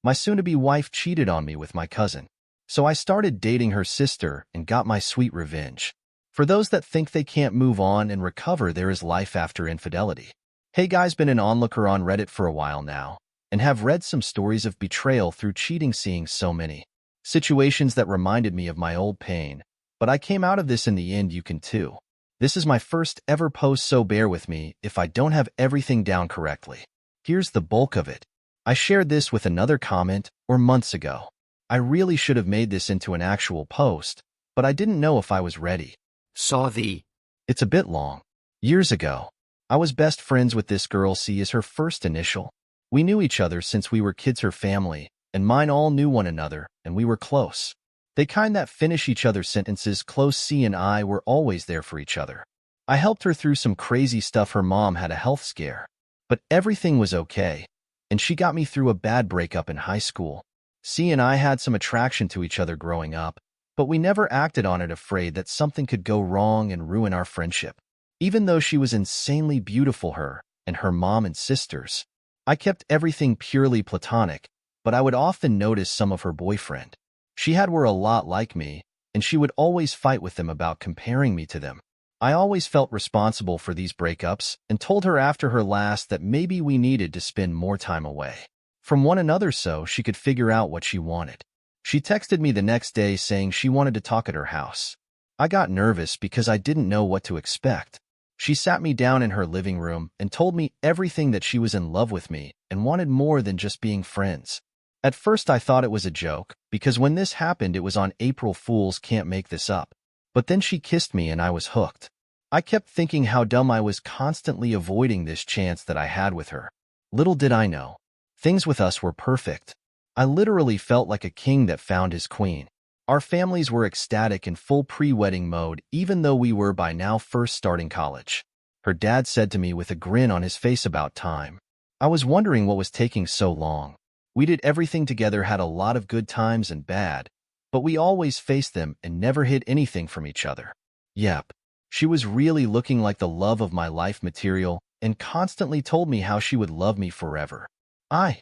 My soon-to-be wife cheated on me with my cousin. So I started dating her sister and got my sweet revenge. For those that think they can't move on and recover, there is life after infidelity. Hey guys, been an onlooker on Reddit for a while now, and have read some stories of betrayal through cheating, seeing so many situations that reminded me of my old pain. But I came out of this in the end, you can too. This is my first ever post, so bear with me if I don't have everything down correctly. Here's the bulk of it. I shared this with another comment or months ago. I really should have made this into an actual post, but I didn't know if I was ready. It's a bit long. Years ago, I was best friends with this girl. C is her first initial. We knew each other since we were kids. Her family and mine all knew one another, and we were close. They kind that finish each other's sentences close. C and I were always there for each other. I helped her through some crazy stuff. Her mom had a health scare, but everything was okay, and she got me through a bad breakup in high school. C and I had some attraction to each other growing up, but we never acted on it, afraid that something could go wrong and ruin our friendship. Even though she was insanely beautiful, her and her mom and sisters, I kept everything purely platonic, but I would often notice some of her boyfriend she had were a lot like me, and she would always fight with them about comparing me to them. I always felt responsible for these breakups and told her after her last that maybe we needed to spend more time away from one another so she could figure out what she wanted. She texted me the next day saying she wanted to talk at her house. I got nervous because I didn't know what to expect. She sat me down in her living room and told me everything, that she was in love with me and wanted more than just being friends. At first I thought it was a joke, because when this happened it was on April Fool's, can't make this up. But then she kissed me and I was hooked. I kept thinking how dumb I was, constantly avoiding this chance that I had with her. Little did I know, things with us were perfect. I literally felt like a king that found his queen. Our families were ecstatic in full pre-wedding mode, even though we were by now first starting college. Her dad said to me with a grin on his face, "About time." I was wondering what was taking so long. We did everything together, had a lot of good times and bad, but we always faced them and never hid anything from each other. Yep, she was really looking like the love of my life material and constantly told me how she would love me forever. I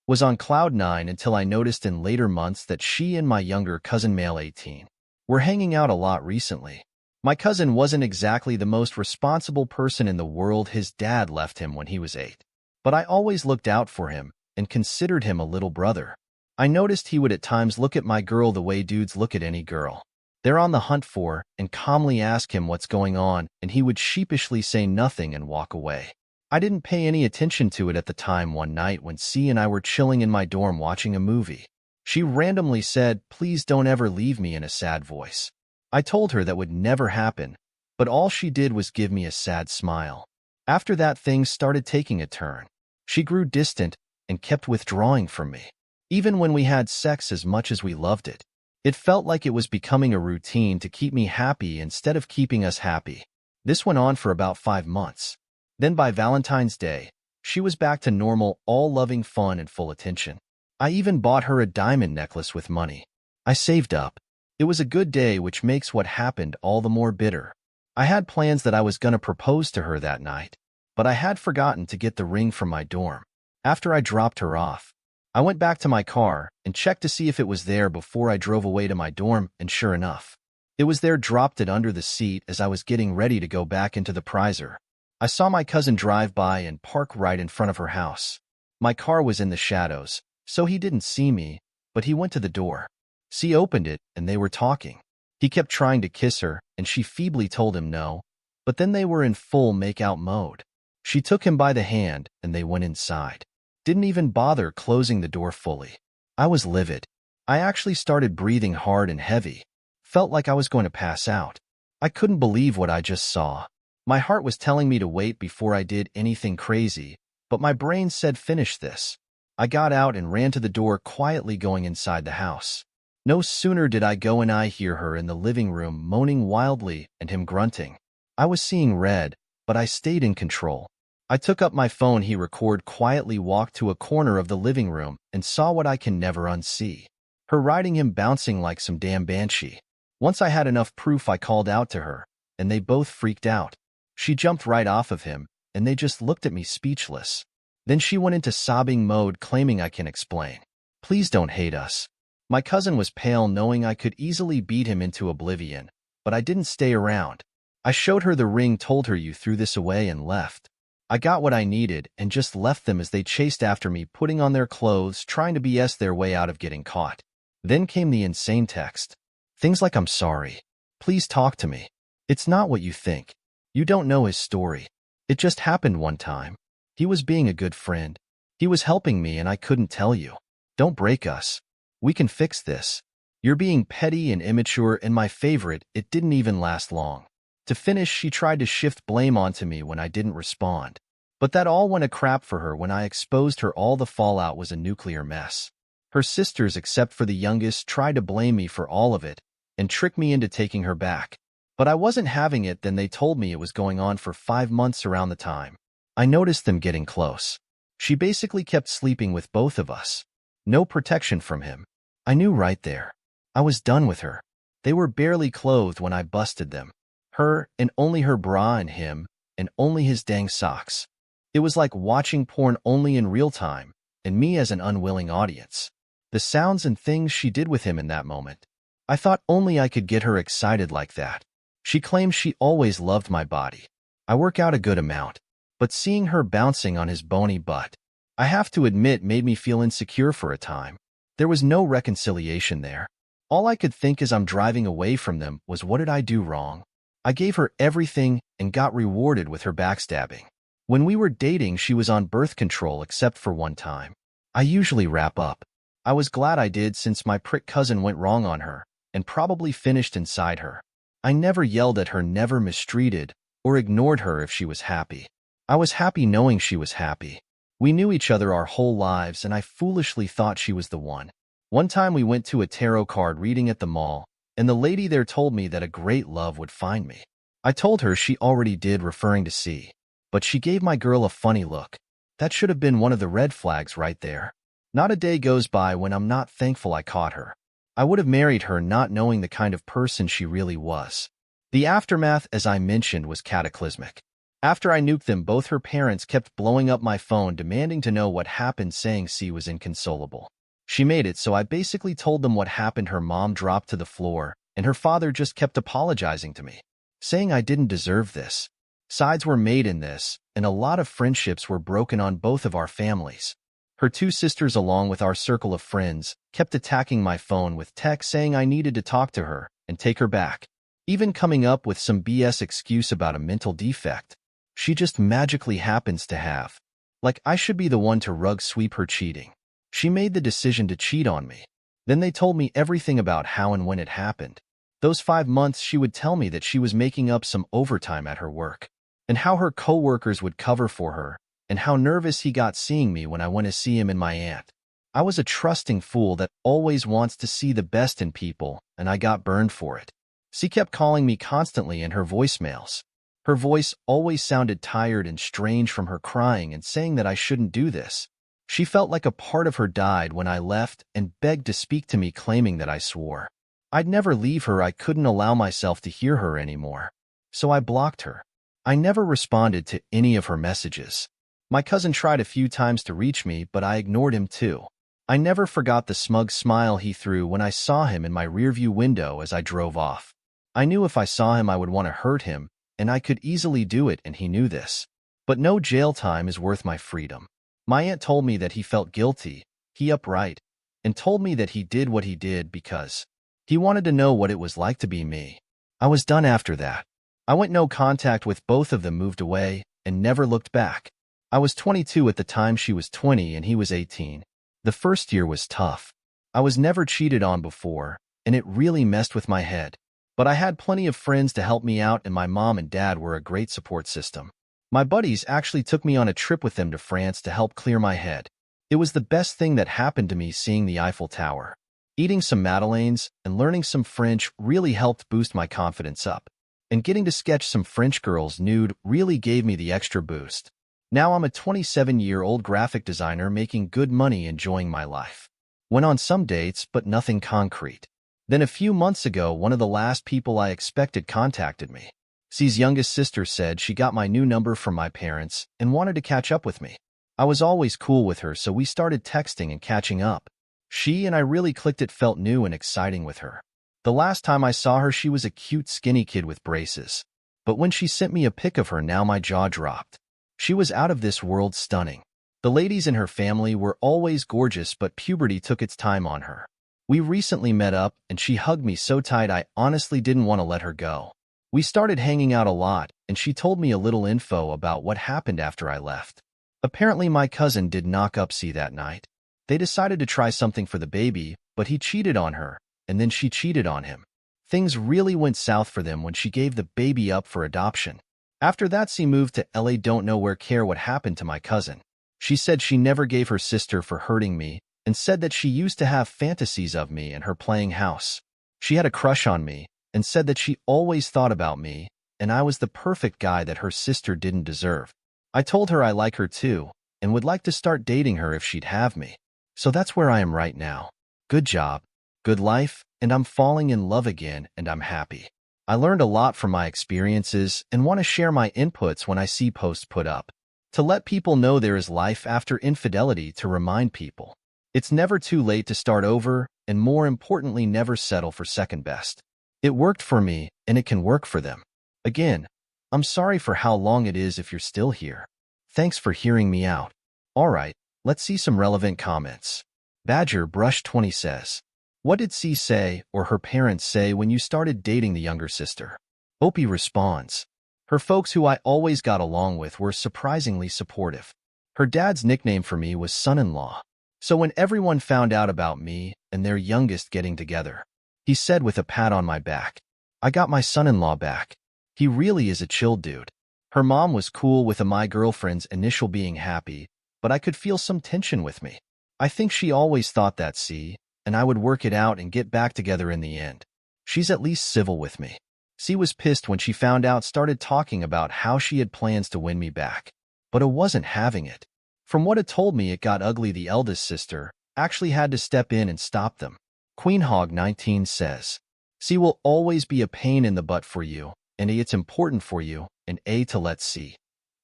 was on cloud nine until I noticed in later months that she and my younger cousin, male 18, were hanging out a lot recently. My cousin wasn't exactly the most responsible person in the world. His dad left him when he was 8, but I always looked out for him and considered him a little brother. I noticed he would at times look at my girl the way dudes look at any girl they're on the hunt for, and calmly ask him what's going on, and he would sheepishly say nothing and walk away. I didn't pay any attention to it at the time. One night when C and I were chilling in my dorm watching a movie, she randomly said, "Please don't ever leave me," in a sad voice. I told her that would never happen, but all she did was give me a sad smile. After that, things started taking a turn. She grew distant and kept withdrawing from me. Even when we had sex, as much as we loved it, it felt like it was becoming a routine to keep me happy instead of keeping us happy. This went on for about 5 months. Then by Valentine's Day, she was back to normal, all loving, fun, and full attention. I even bought her a diamond necklace with money I saved up. It was a good day, which makes what happened all the more bitter. I had plans that I was gonna propose to her that night, but I had forgotten to get the ring from my dorm. After I dropped her off, I went back to my car and checked to see if it was there before I drove away to my dorm, and sure enough, it was there. Dropped it under the seat as I was getting ready to go back into the prizer. I saw my cousin drive by and park right in front of her house. My car was in the shadows, so he didn't see me, but he went to the door. C opened it, and they were talking. He kept trying to kiss her, and she feebly told him no, but then they were in full make-out mode. She took him by the hand, and they went inside. Didn't even bother closing the door fully. I was livid. I actually started breathing hard and heavy. Felt like I was going to pass out. I couldn't believe what I just saw. My heart was telling me to wait before I did anything crazy, but my brain said finish this. I got out and ran to the door, quietly going inside the house. No sooner did I go in, I hear her in the living room moaning wildly and him grunting. I was seeing red, but I stayed in control. I took up my phone. He record quietly walked to a corner of the living room and saw what I can never unsee. Her riding him, bouncing like some damn banshee. Once I had enough proof, I called out to her, and they both freaked out. She jumped right off of him, and they just looked at me speechless. Then she went into sobbing mode, claiming, "I can explain. Please don't hate us. My cousin was pale, knowing I could easily beat him into oblivion, but I didn't stay around. I showed her the ring, told her you threw this away, and left. I got what I needed and just left them as they chased after me, putting on their clothes, trying to BS their way out of getting caught. Then came the insane text. Things like, "I'm sorry. Please talk to me. It's not what you think. You don't know his story. It just happened one time. He was being a good friend. He was helping me and I couldn't tell you. Don't break us. We can fix this. You're being petty and immature," and my favorite, it didn't even last long. To finish, she tried to shift blame onto me when I didn't respond. But that all went a crap for her when I exposed her. All the fallout was a nuclear mess. Her sisters, except for the youngest, tried to blame me for all of it and trick me into taking her back. But I wasn't having it. Then they told me it was going on for 5 months. Around the time I noticed them getting close, she basically kept sleeping with both of us. No protection from him. I knew right there. I was done with her. They were barely clothed when I busted them. Her, and only her bra, and him, and only his dang socks. It was like watching porn, only in real time, and me as an unwilling audience. The sounds and things she did with him in that moment. I thought only I could get her excited like that. She claims she always loved my body. I work out a good amount, but seeing her bouncing on his bony butt, I have to admit, made me feel insecure for a time. There was no reconciliation there. All I could think as I'm driving away from them was, what did I do wrong? I gave her everything and got rewarded with her backstabbing. When we were dating, she was on birth control except for one time. I usually wrap up. I was glad I did, since my prick cousin went wrong on her and probably finished inside her. I never yelled at her, never mistreated or ignored her if she was happy. I was happy knowing she was happy. We knew each other our whole lives, and I foolishly thought she was the one. One time we went to a tarot card reading at the mall, and the lady there told me that a great love would find me. I told her she already did, referring to C, but she gave my girl a funny look. That should have been one of the red flags right there. Not a day goes by when I'm not thankful I caught her. I would have married her not knowing the kind of person she really was. The aftermath, as I mentioned, was cataclysmic. After I nuked them both, her parents kept blowing up my phone demanding to know what happened, saying C was inconsolable. She made it so I basically told them what happened. Her mom dropped to the floor, and her father just kept apologizing to me, saying I didn't deserve this. Sides were made in this, and a lot of friendships were broken on both of our families. Her 2 sisters, along with our circle of friends, kept attacking my phone with texts saying I needed to talk to her and take her back, even coming up with some BS excuse about a mental defect she just magically happens to have. Like I should be the one to rug sweep her cheating. She made the decision to cheat on me. Then they told me everything about how and when it happened. Those 5 months, she would tell me that she was making up some overtime at her work, and how her coworkers would cover for her, and how nervous he got seeing me when I went to see him and my aunt. I was a trusting fool that always wants to see the best in people, and I got burned for it. She kept calling me constantly in her voicemails. Her voice always sounded tired and strange from her crying and saying that I shouldn't do this. She felt like a part of her died when I left and begged to speak to me, claiming that I swore I'd never leave her. I couldn't allow myself to hear her anymore, so I blocked her. I never responded to any of her messages. My cousin tried a few times to reach me, but I ignored him too. I never forgot the smug smile he threw when I saw him in my rearview window as I drove off. I knew if I saw him I would want to hurt him, and I could easily do it, and he knew this. But no jail time is worth my freedom. My aunt told me that he felt guilty, he upright, and told me that he did what he did because he wanted to know what it was like to be me. I was done after that. I went no contact with both of them, moved away, and never looked back. I was 22 at the time, she was 20, and he was 18. The first year was tough. I was never cheated on before, and it really messed with my head. But I had plenty of friends to help me out, and my mom and dad were a great support system. My buddies actually took me on a trip with them to France to help clear my head. It was the best thing that happened to me. Seeing the Eiffel Tower, eating some madeleines, and learning some French really helped boost my confidence up. And getting to sketch some French girls nude really gave me the extra boost. Now I'm a 27-year-old graphic designer making good money, enjoying my life. Went on some dates, but nothing concrete. Then a few months ago, one of the last people I expected contacted me. C's youngest sister said she got my new number from my parents and wanted to catch up with me. I was always cool with her, so we started texting and catching up. She and I really clicked. It felt new and exciting with her. The last time I saw her, she was a cute skinny kid with braces. But when she sent me a pic of her, now my jaw dropped. She was out of this world stunning. The ladies in her family were always gorgeous, but puberty took its time on her. We recently met up, and she hugged me so tight I honestly didn't want to let her go. We started hanging out a lot, and she told me a little info about what happened after I left. Apparently my cousin did knock up C that night. They decided to try something for the baby, but he cheated on her, and then she cheated on him. Things really went south for them when she gave the baby up for adoption. After that, C moved to LA. Don't know where care what happened to my cousin. She said she never gave her sister for hurting me, and said that she used to have fantasies of me and her playing house. She had a crush on me, and said that she always thought about me, and I was the perfect guy that her sister didn't deserve. I told her I like her too, and would like to start dating her if she'd have me. So that's where I am right now. Good job, good life, and I'm falling in love again, and I'm happy. I learned a lot from my experiences and want to share my inputs when I see posts put up. To let people know there is life after infidelity, to remind people. It's never too late to start over, and more importantly, never settle for second best. It worked for me, and it can work for them. Again, I'm sorry for how long it is if you're still here. Thanks for hearing me out. Alright, let's see some relevant comments. Badger Brush 20 says, what did C say or her parents say when you started dating the younger sister? Opie responds, her folks, who I always got along with, were surprisingly supportive. Her dad's nickname for me was son-in-law. So when everyone found out about me and their youngest getting together, he said with a pat on my back, I got my son-in-law back. He really is a chill dude. Her mom was cool with my girlfriend's initial being happy, but I could feel some tension with me. I think she always thought that C and I would work it out and get back together in the end. She's at least civil with me. C was pissed when she found out, started talking about how she had plans to win me back. But I wasn't having it. From what it told me, it got ugly. The eldest sister actually had to step in and stop them. QueenHog19 says, C will always be a pain in the butt for you, and A, it's important for you, and A, to let C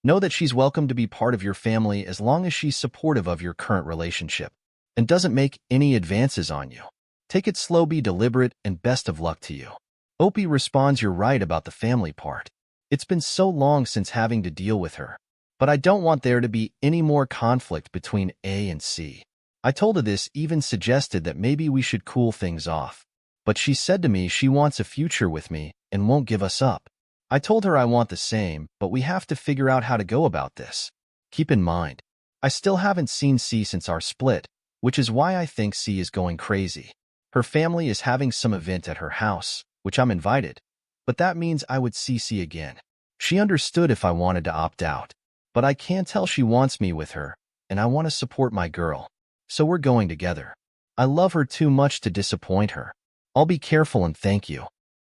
know that she's welcome to be part of your family as long as she's supportive of your current relationship and doesn't make any advances on you. Take it slow, be deliberate, and best of luck to you. Opie responds, you're right about the family part. It's been so long since having to deal with her. But I don't want there to be any more conflict between A and C. I told her this, even suggested that maybe we should cool things off. But she said to me she wants a future with me and won't give us up. I told her I want the same, but we have to figure out how to go about this. Keep in mind, I still haven't seen C since our split, which is why I think C is going crazy. Her family is having some event at her house, which I'm invited, but that means I would see C again. She understood if I wanted to opt out, but I can tell she wants me with her, and I want to support my girl, so we're going together. I love her too much to disappoint her. I'll be careful and thank you.